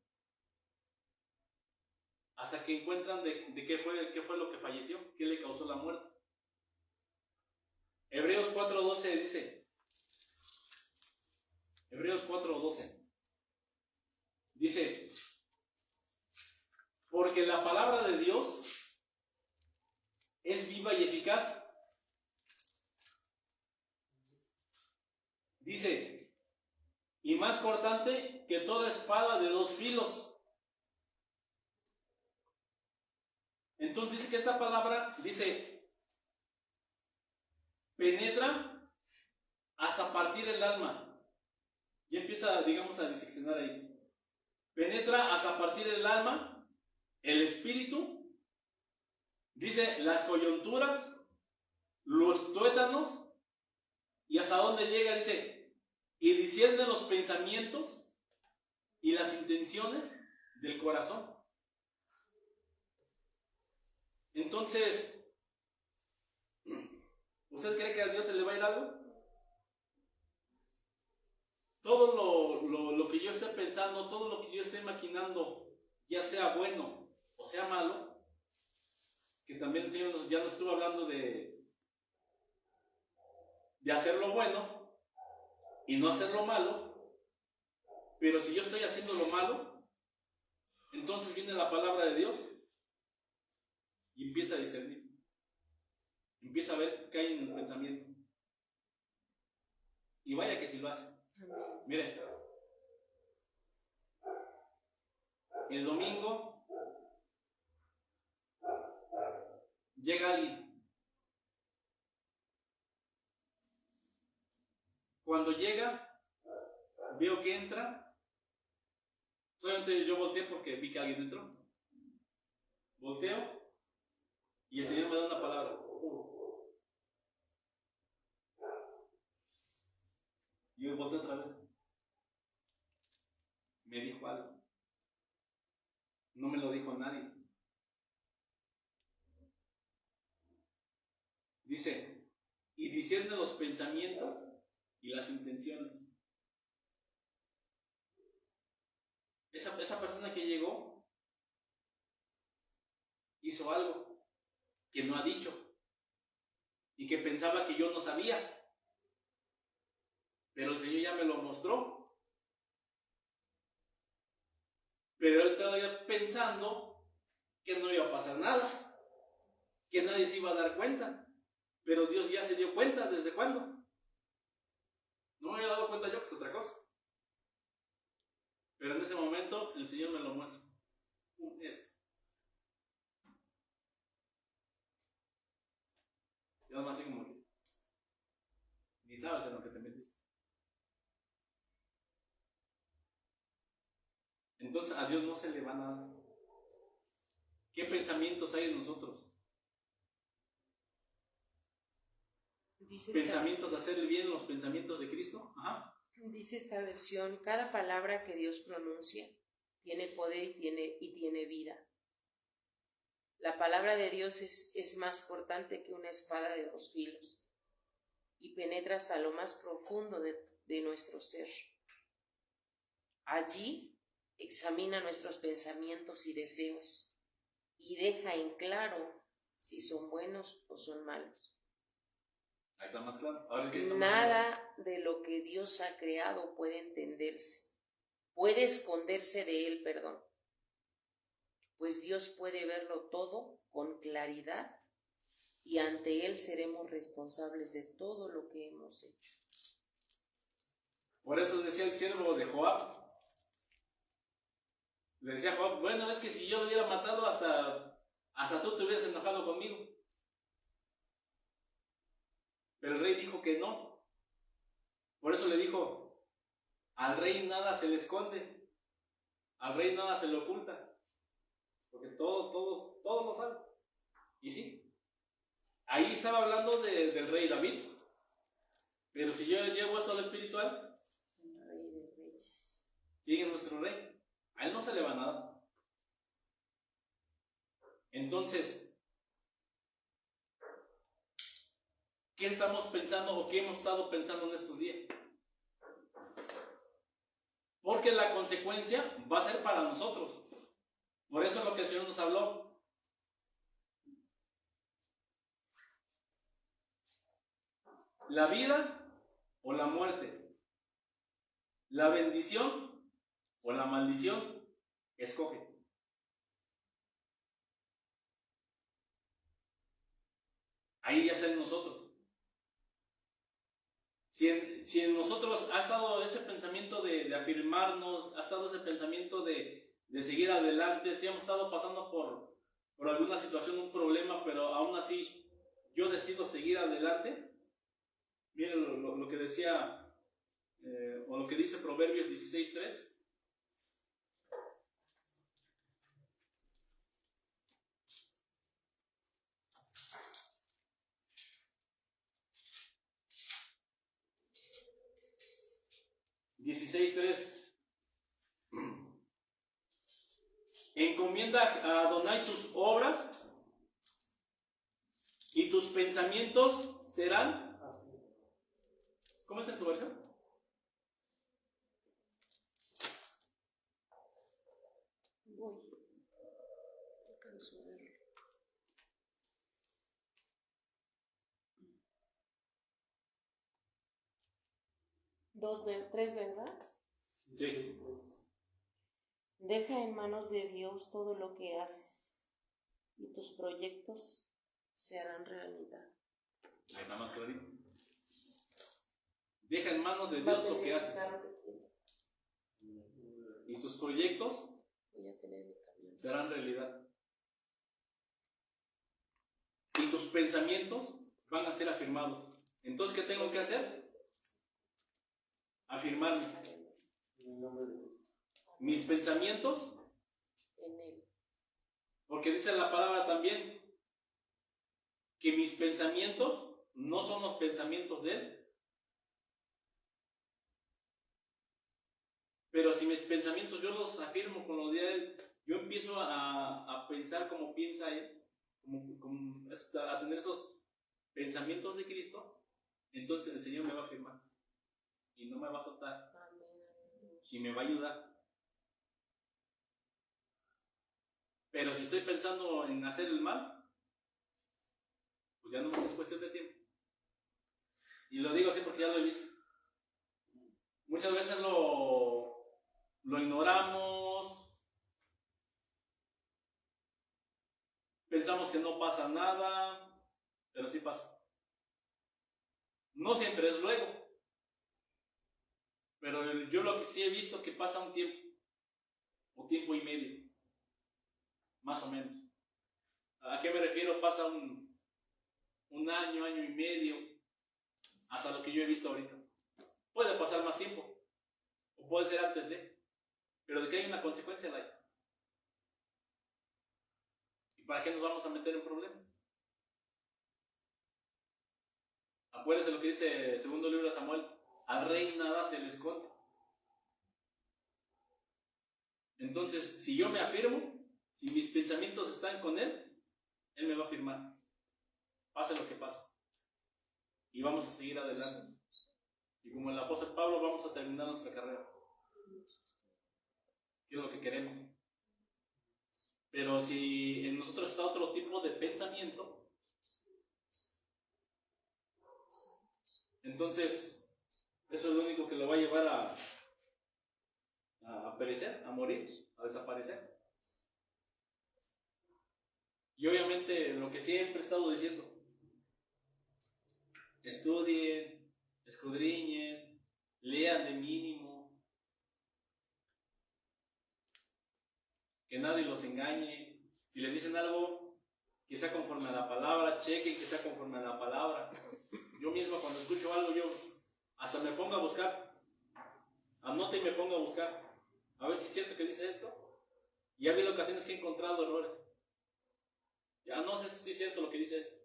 hasta que encuentran de qué fue lo que falleció, qué le causó la muerte. Hebreos 4:12 dice, Hebreos 4:12 dice, porque la palabra de Dios es viva y eficaz. Dice, y más cortante que toda espada de 2 filos. Entonces dice que esta palabra, dice, penetra hasta partir el alma. Y empieza, digamos, a diseccionar ahí. Penetra hasta partir el alma, el espíritu, dice, las coyunturas, los tuétanos, y hasta dónde llega, dice, y discierne los pensamientos y las intenciones del corazón. Entonces, ¿usted cree que a Dios se le va a ir algo? Todo lo que yo esté pensando, todo lo que yo esté maquinando, ya sea bueno o sea malo, que también el Señor ya nos estuvo hablando de hacer lo bueno y no hacer lo malo, pero si yo estoy haciendo lo malo, entonces viene la palabra de Dios y empieza a discernir, empieza a ver qué hay en el pensamiento, y vaya que si lo hace. Mire, el domingo llega alguien. Cuando llega, veo que entra. Solamente yo volteé porque vi que alguien entró. Volteo y el Señor me da una palabra. Y yo volteo otra vez. me dijo algo. No me lo dijo a nadie. Dice, y diciendo los pensamientos y las intenciones. Esa persona que llegó hizo algo que no ha dicho y que pensaba que yo no sabía, pero el Señor ya me lo mostró. Pero él estaba pensando que no iba a pasar nada, que nadie se iba a dar cuenta, pero Dios ya se dio cuenta. ¿Desde cuándo? No me había dado cuenta yo, que es otra cosa. Pero en ese momento el Señor me lo muestra. Es. Yo nomás así como que ni sabes en lo que te metiste. Entonces a Dios no se le va nada. ¿Qué pensamientos hay en nosotros? Pensamientos de hacer el bien, los pensamientos de Cristo. Ajá. Dice esta versión, cada palabra que Dios pronuncia tiene poder y tiene vida. La palabra de Dios es más cortante que una espada de 2 filos y penetra hasta lo más profundo de nuestro ser. Allí examina nuestros pensamientos y deseos y deja en claro si son buenos o son malos. Ahí está más claro. Ahora es que está Nada más claro. de lo que Dios ha creado puede entenderse, puede esconderse de Él, perdón. Pues Dios puede verlo todo con claridad y ante Él seremos responsables de todo lo que hemos hecho. Por eso decía el siervo de Joab. Le decía a Joab, bueno, es que si yo lo hubiera matado hasta tú te hubieras enojado conmigo. Pero el rey dijo que no. Por eso le dijo, al rey nada se le esconde, al rey nada se le oculta, porque todo lo sabe. Y sí, ahí estaba hablando del rey David. Pero si yo llevo esto a lo espiritual, El rey de reyes. ¿quién es nuestro rey? A él no se le va nada. Entonces, ¿qué estamos pensando o qué hemos estado pensando en estos días? Porque la consecuencia va a ser para nosotros. Por eso es lo que el Señor nos habló. La vida o la muerte. La bendición o la maldición. Escoge. Ahí ya está en nosotros. Si en nosotros ha estado ese pensamiento de afirmarnos, ha estado ese pensamiento de seguir adelante, si hemos estado pasando por alguna situación, un problema, pero aún así yo decido seguir adelante. Miren lo que decía, o lo que dice Proverbios 16:3. Encomienda a Adonai tus obras y tus pensamientos serán. ¿Cómo es en tu versión? Voy. Alcanzo a verlo. Tres, ¿verdad? Sí. Deja en manos de Dios todo lo que haces y tus proyectos se harán realidad. Ahí está más clarito. Deja en manos de Dios lo que haces. Y tus proyectos Voy a tener mi camión. serán realidad. Y tus pensamientos van a ser afirmados. Entonces, ¿qué tengo que hacer? Afirmarme. Mis pensamientos, En Él. porque dice la palabra también que mis pensamientos no son los pensamientos de Él. Pero Pero si mis pensamientos yo los afirmo con los días de Él, yo empiezo a pensar como piensa Él, a tener esos pensamientos de Cristo, entonces el Señor me va a afirmar y no me va a soltar y me va a ayudar. Pero si estoy pensando en hacer el mal, pues ya no es cuestión de tiempo. Y lo digo así porque ya lo he visto. Muchas veces lo ignoramos, pensamos que no pasa nada, pero sí pasa. No siempre es luego, pero yo lo que sí he visto que pasa un tiempo, o tiempo y medio, más o menos. ¿A qué me refiero? Pasa un año, año y medio, hasta lo que yo he visto ahorita. Puede pasar más tiempo, o puede ser antes de, pero de que hay una consecuencia la hay. ¿Y para qué nos vamos a meter en problemas? Acuérdense lo que dice el segundo libro de Samuel: al rey nada se le esconde. Entonces, si yo me afirmo, si mis pensamientos están con Él, Él me va a afirmar, pase lo que pase, y vamos a seguir adelante. Y como el apóstol Pablo, vamos a terminar nuestra carrera, que es lo que queremos. Pero si en nosotros está otro tipo de pensamiento, entonces eso es lo único que lo va a llevar a perecer, a morir, a desaparecer. Y obviamente lo que siempre he estado diciendo: estudien, escudriñen, lean de mínimo, que nadie los engañe. Si les dicen algo, que sea conforme a la palabra, chequen que sea conforme a la palabra. Yo mismo cuando escucho algo, yo hasta me pongo a buscar, anoto y me pongo a buscar, a ver si es cierto que dice esto. Y ha habido ocasiones que he encontrado errores. Ya no sé si es cierto lo que dice esto.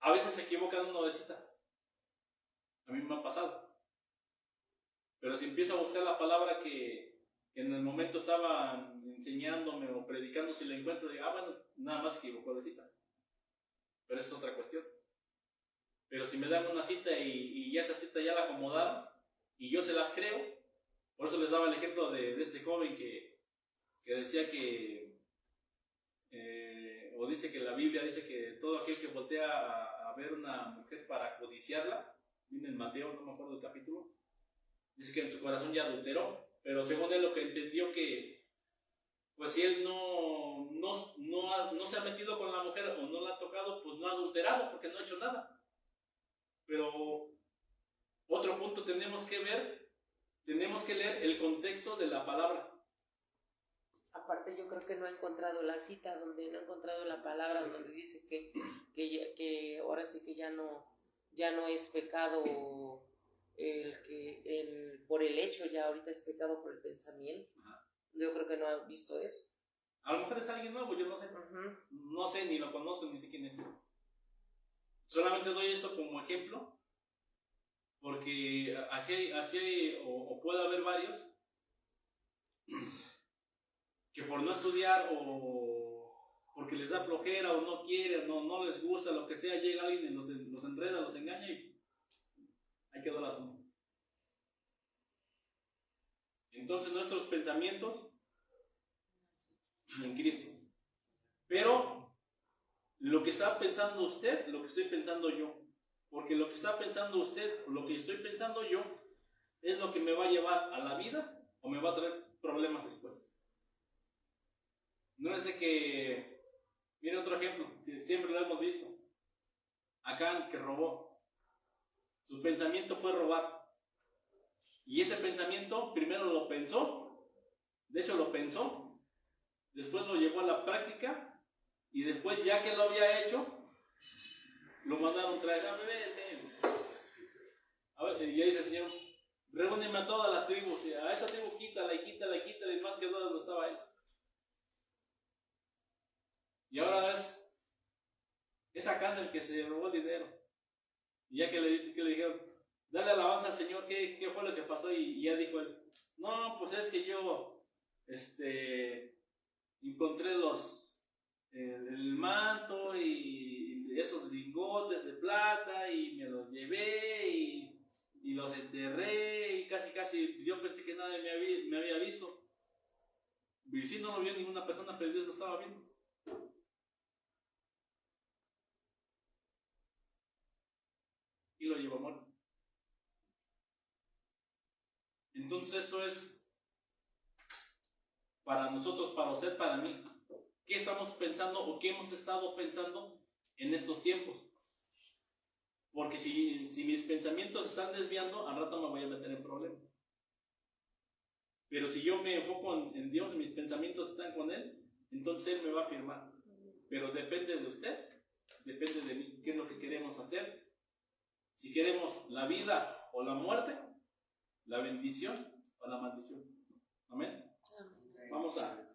A veces se equivocan uno de citas. A mí me ha pasado. Pero si empiezo a buscar la palabra que en el momento estaban enseñándome o predicando, si la encuentro, digo, bueno, nada más se equivocó de cita. Pero esa es otra cuestión. Pero si me dan una cita y esa cita ya la acomodaron y yo se las creo, por eso les daba el ejemplo de este joven que decía que, o dice que la Biblia dice que todo aquel que voltea a ver una mujer para codiciarla, viene en Mateo, no me acuerdo el capítulo, dice que en su corazón ya adulteró, pero según él lo que entendió que, pues si él no se ha metido con la mujer o no la ha tocado, pues no ha adulterado porque no ha hecho nada. Pero otro punto tenemos que ver, tenemos que leer el contexto de la palabra. Aparte yo creo que no ha encontrado la cita, donde no ha encontrado la palabra, sí, donde dice que ahora sí que ya no es pecado por el hecho, ya ahorita es pecado por el pensamiento. Ajá. Yo creo que no ha visto eso. A lo mejor es alguien nuevo, yo no sé. Uh-huh. No sé, ni lo conozco, ni sé quién es. Solamente doy eso como ejemplo, porque así o puede haber varios que por no estudiar o porque les da flojera o no quieren, no les gusta, lo que sea, llega alguien y los enreda, los engaña y ahí quedó el asunto. Entonces nuestros pensamientos en Cristo. Pero lo que está pensando usted, lo que estoy pensando yo. Porque lo que está pensando usted, lo que estoy pensando yo, es lo que me va a llevar a la vida o me va a traer problemas después. No es de que, miren otro ejemplo, que siempre lo hemos visto. Acán, que robó. Su pensamiento fue robar. Y ese pensamiento primero lo pensó, de hecho lo pensó, después lo llevó a la práctica. Y después, ya que lo había hecho, lo mandaron traer. A ver, y ahí dice el Señor: reúneme a todas las tribus. Y a esta tribu quítala, y más que todas no estaba él. Y ahora es Acán el que se robó el dinero. Y ya que le dijeron, dale alabanza al Señor, ¿qué fue lo que pasó? Y ya dijo él: no, pues es que yo encontré el manto y esos lingotes de plata y me los llevé y los enterré y casi yo pensé que nadie me había visto. Y sí, no lo vio ninguna persona, pero Dios lo estaba viendo. Y lo llevó muerto. Entonces esto es para nosotros, para usted, para mí. ¿Qué estamos pensando o qué hemos estado pensando en estos tiempos? Porque si mis pensamientos se están desviando, al rato me voy a meter en problemas. Pero si yo me enfoco en Dios y mis pensamientos están con Él, entonces Él me va a afirmar. Pero depende de usted, depende de mí, qué es lo que queremos hacer. Si queremos la vida o la muerte, la bendición o la maldición. Amén. Vamos a